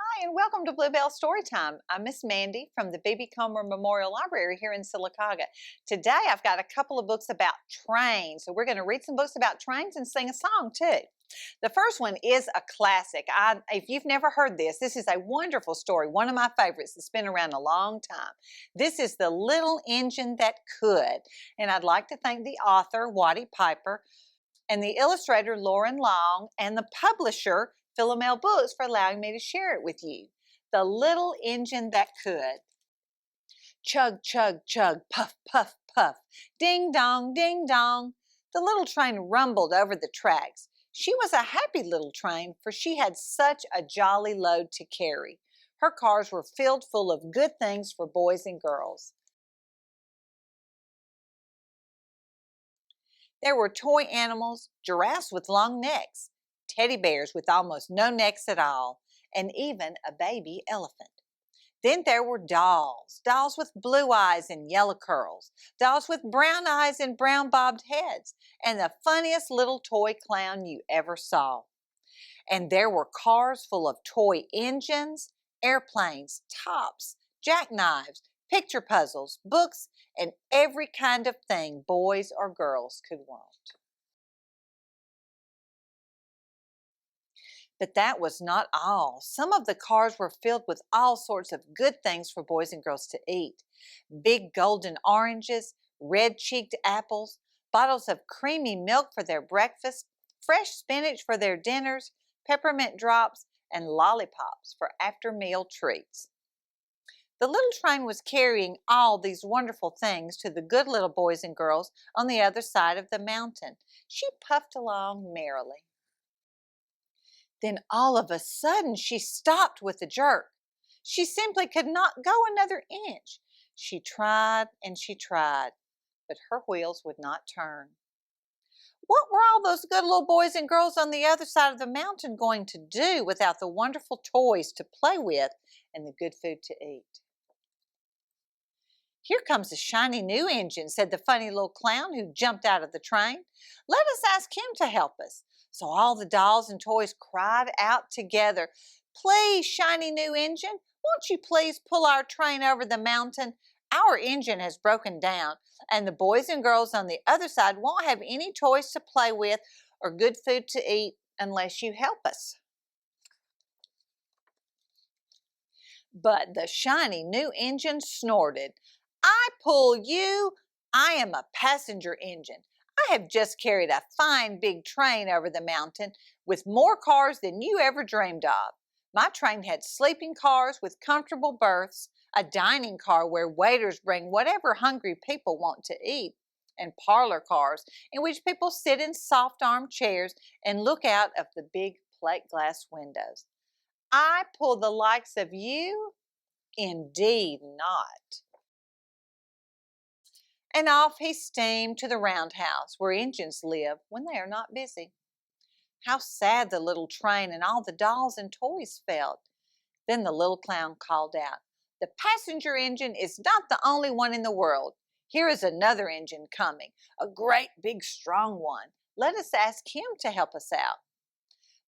Hi, and welcome to Bluebell Storytime. I'm Miss Mandy from the B.B. Comer Memorial Library here in Sylacauga. Today I've got a couple of books about trains, so we're going to read some books about trains and sing a song too. The first one is a classic. If you've never heard this is a wonderful story, one of my favorites. It's been around a long time. This is The Little Engine That Could, and I'd like to thank the author, Watty and the illustrator, Lauren Long, and the publisher, Philomel Books, for allowing me to share it with you. The Little Engine That Could. Chug, chug, chug, puff, puff, puff. Ding dong, ding dong. The little train rumbled over the tracks. She was a happy little train, for she had such a jolly load to carry. Her cars were filled full of good things for boys and girls. There were toy animals, giraffes with long necks, teddy bears with almost no necks at all, and even a baby elephant. Then there were dolls with blue eyes and yellow curls, dolls with brown eyes and brown bobbed heads, and the funniest little toy clown you ever saw. And there were cars full of toy engines, airplanes, tops, jackknives, picture puzzles, books, and every kind of thing boys or girls could want. But that was not all. Some of the cars were filled with all sorts of good things for boys and girls to eat. Big golden oranges, red-cheeked apples, bottles of creamy milk for their breakfast, fresh spinach for their dinners, peppermint drops, and lollipops for after-meal treats. The little train was carrying all these wonderful things to the good little boys and girls on the other side of the mountain. She puffed along merrily. Then all of a sudden she stopped with a jerk. She simply could not go another inch. She tried and she tried, but her wheels would not turn. What were all those good little boys and girls on the other side of the mountain going to do without the wonderful toys to play with and the good food to eat? "Here comes a shiny new engine," said the funny little clown who jumped out of the train. "Let us ask him to help us." So all the dolls and toys cried out together, "Please, shiny new engine, won't you please pull our train over the mountain? Our engine has broken down, and the boys and girls on the other side won't have any toys to play with or good food to eat unless you help us." But the shiny new engine snorted, "I pull you. I am a passenger engine. I have just carried a fine big train over the mountain with more cars than you ever dreamed of. My train had sleeping cars with comfortable berths, a dining car where waiters bring whatever hungry people want to eat, and parlor cars in which people sit in soft armchairs and look out of the big plate glass windows. I pull the likes of you? Indeed not." And off he steamed to the roundhouse where engines live when they are not busy. How sad the little train and all the dolls and toys felt. Then the little clown called out, "The passenger engine is not the only one in the world. Here is another engine coming, a great big strong one. Let us ask him to help us out."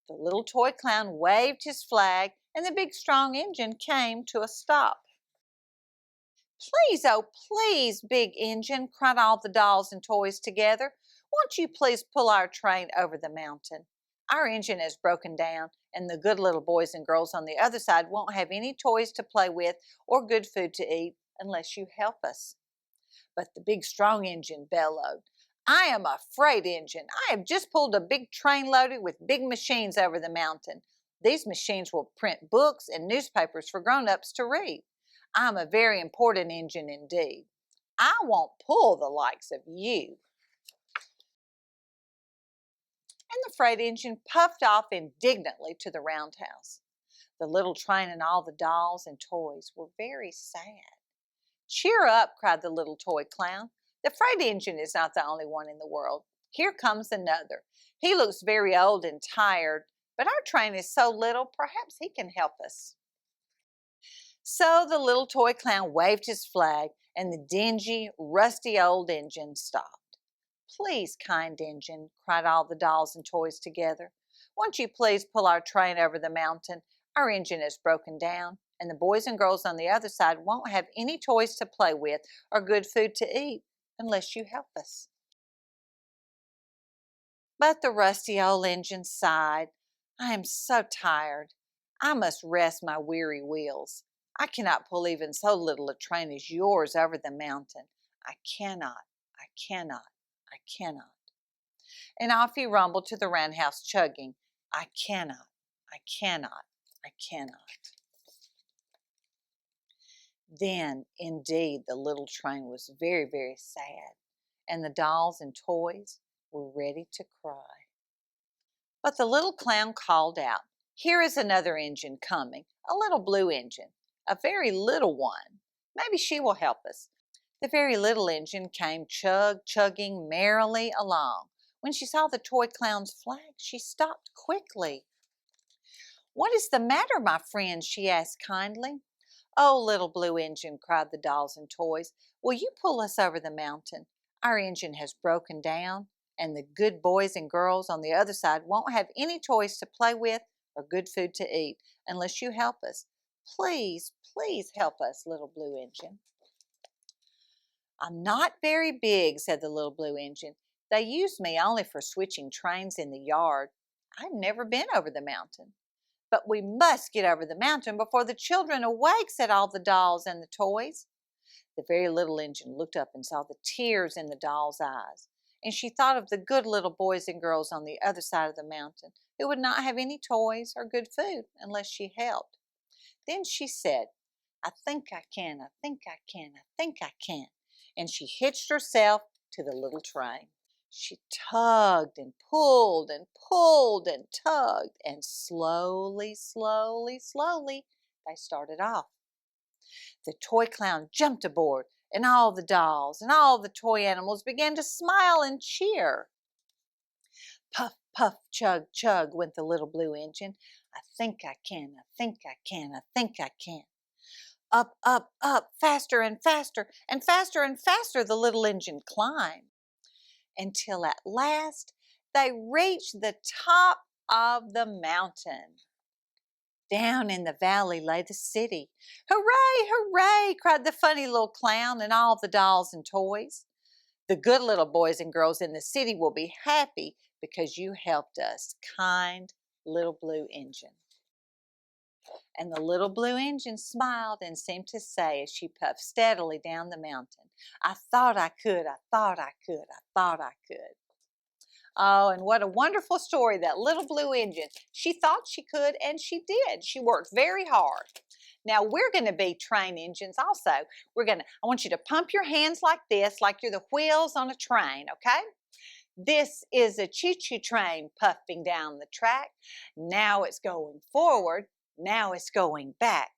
The little toy clown waved his flag and the big strong engine came to a stop. "Please, oh please, big engine," cried all the dolls and toys together. "Won't you please pull our train over the mountain? Our engine has broken down, and the good little boys and girls on the other side won't have any toys to play with or good food to eat unless you help us." But the big strong engine bellowed, "I am a freight engine. I have just pulled a big train loaded with big machines over the mountain. These machines will print books and newspapers for grown-ups to read. I'm a very important engine indeed. I won't pull the likes of you." And the freight engine puffed off indignantly to the roundhouse. The little train and all the dolls and toys were very sad. "Cheer up," cried the little toy clown. "The freight engine is not the only one in the world. Here comes another. He looks very old and tired, but our train is so little, perhaps he can help us." So the little toy clown waved his flag, and the dingy, rusty old engine stopped. "Please, kind engine," cried all the dolls and toys together, "won't you please pull our train over the mountain? Our engine is broken down, and the boys and girls on the other side won't have any toys to play with or good food to eat unless you help us." But the rusty old engine sighed. "I am so tired. I must rest my weary wheels. I cannot pull even so little a train as yours over the mountain. I cannot, I cannot, I cannot." And off he rumbled to the roundhouse, chugging, "I cannot, I cannot, I cannot." Then, indeed, the little train was very, very sad, and the dolls and toys were ready to cry. But the little clown called out, "Here is another engine coming, a little blue engine, a very little one. Maybe she will help us." The very little engine came chugging merrily along. When she saw the toy clown's flag, she stopped quickly. "What is the matter, my friend?" she asked kindly. "Oh, little blue engine," cried the dolls and toys, "will you pull us over the mountain? Our engine has broken down, and the good boys and girls on the other side won't have any toys to play with or good food to eat unless you help us. Please, please help us, little blue engine." "I'm not very big," said the little blue engine. "They use me only for switching trains in the yard. I've never been over the mountain." "But we must get over the mountain before the children awake," said all the dolls and the toys. The very little engine looked up and saw the tears in the doll's eyes, and she thought of the good little boys and girls on the other side of the mountain who would not have any toys or good food unless she helped. Then she said, "I think I can, I think I can, I think I can," and she hitched herself to the little train. She tugged and pulled and pulled and tugged, and slowly, slowly, slowly, they started off. The toy clown jumped aboard, and all the dolls and all the toy animals began to smile and cheer. Puff, puff, chug, chug went the little blue engine. "I think I can, I think I can, I think I can." Up, up, up, faster and faster, and faster and faster the little engine climbed, until at last they reached the top of the mountain. Down in the valley lay the city. "Hooray, hooray!" cried the funny little clown and all the dolls and toys. "The good little boys and girls in the city will be happy because you helped us, kind little blue engine." And the little blue engine smiled and seemed to say as she puffed steadily down the mountain, "I thought I could, I thought I could, I thought I could." Oh, and what a wonderful story, that little blue engine. She thought she could, and she did. She worked very hard. Now, we're going to be train engines also. I want you to pump your hands like this, like you're the wheels on a train, okay? This is a choo-choo train puffing down the track. Now it's going forward. Now it's going back.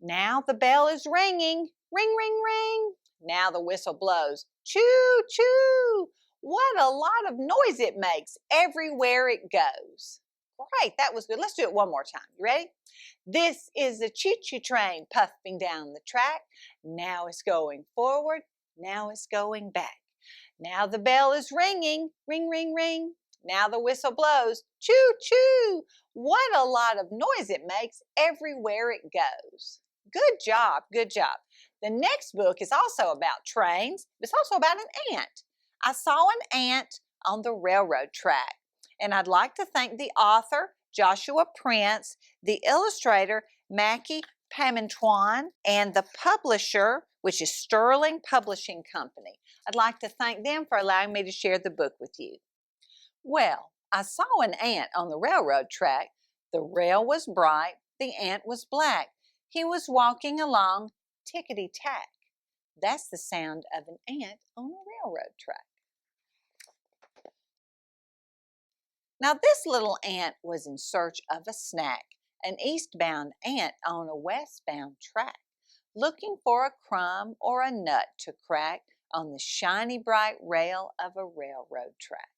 Now the bell is ringing. Ring, ring, ring. Now the whistle blows. Choo, choo. What a lot of noise it makes everywhere it goes. Great, that was good. Let's do it one more time. You ready? This is a choo-choo train puffing down the track. Now it's going forward. Now it's going back. Now the bell is ringing. Ring, ring, ring. Now the whistle blows. Choo, choo. What a lot of noise it makes everywhere it goes. Good job, good job. The next book is also about trains. It's also about an ant. I saw an ant on the railroad track, and I'd like to thank the author, Joshua Prince, the illustrator, Mackie Pamantuan, and the publisher, which is Sterling Publishing Company. I'd like to thank them for allowing me to share the book with you. Well, I saw an ant on the railroad track. The rail was bright, the ant was black. He was walking along tickety-tack. That's the sound of an ant on a railroad track. Now, this little ant was in search of a snack, an eastbound ant on a westbound track, looking for a crumb or a nut to crack on the shiny bright rail of a railroad track.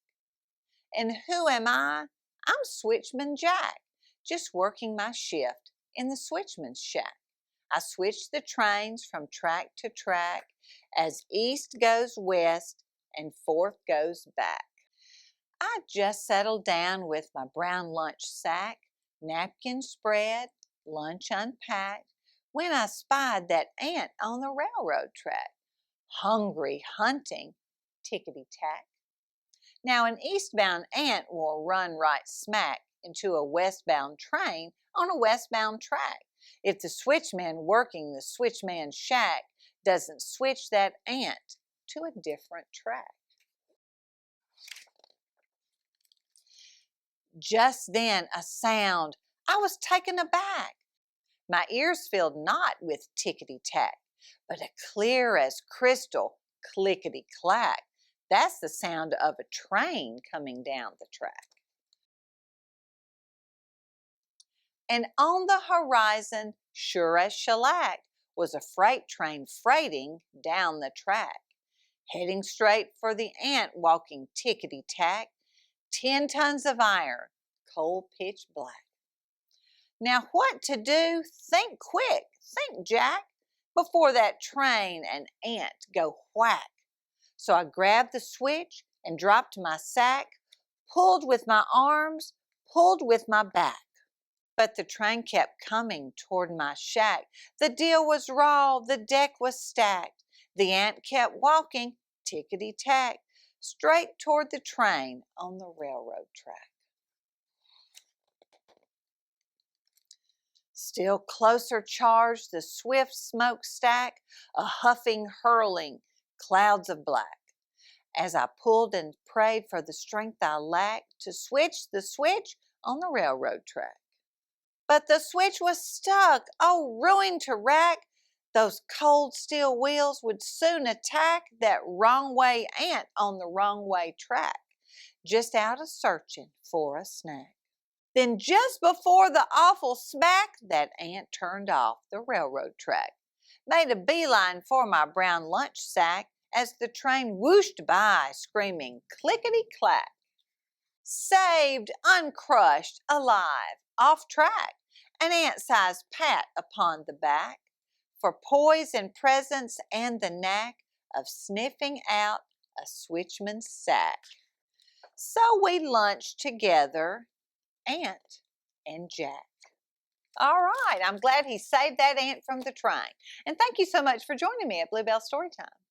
And who am I? I'm Switchman Jack, just working my shift in the switchman's shack. I switch the trains from track to track as east goes west and forth goes back. I just settled down with my brown lunch sack. napkin spread, lunch unpacked, when I spied that ant on the railroad track. Hungry, hunting, tickety-tack. Now an eastbound ant will run right smack into a westbound train on a westbound track. If the switchman working the switchman's shack doesn't switch that ant to a different track. Just then a sound, I was taken aback. My ears filled not with tickety-tack, but a clear as crystal clickety-clack. That's the sound of a train coming down the track. And on the horizon, sure as shellac, was a freight train freighting down the track, heading straight for the ant walking tickety-tack, 10 tons of iron, coal pitch black. Now what to do? Think quick, think Jack, before that train and ant go whack. So I grabbed the switch and dropped my sack, pulled with my arms, pulled with my back. But the train kept coming toward my shack. The deal was raw, the deck was stacked. The ant kept walking, tickety-tack, straight toward the train on the railroad track. Still closer charged the swift smokestack, a huffing, hurling, clouds of black. As I pulled and prayed for the strength I lacked to switch the switch on the railroad track. But the switch was stuck, oh, ruin to rack. Those cold steel wheels would soon attack that wrong way ant on the wrong way track, just out of searching for a snack. Then just before the awful smack, that ant turned off the railroad track, made a beeline for my brown lunch sack as the train whooshed by, screaming clickety-clack. Saved, uncrushed, alive, off track, an ant-sized pat upon the back, for poise and presence and the knack of sniffing out a switchman's sack. So we lunched together, Ant and Jack. All right, I'm glad he saved that ant from the train. And thank you so much for joining me at Bluebell Storytime.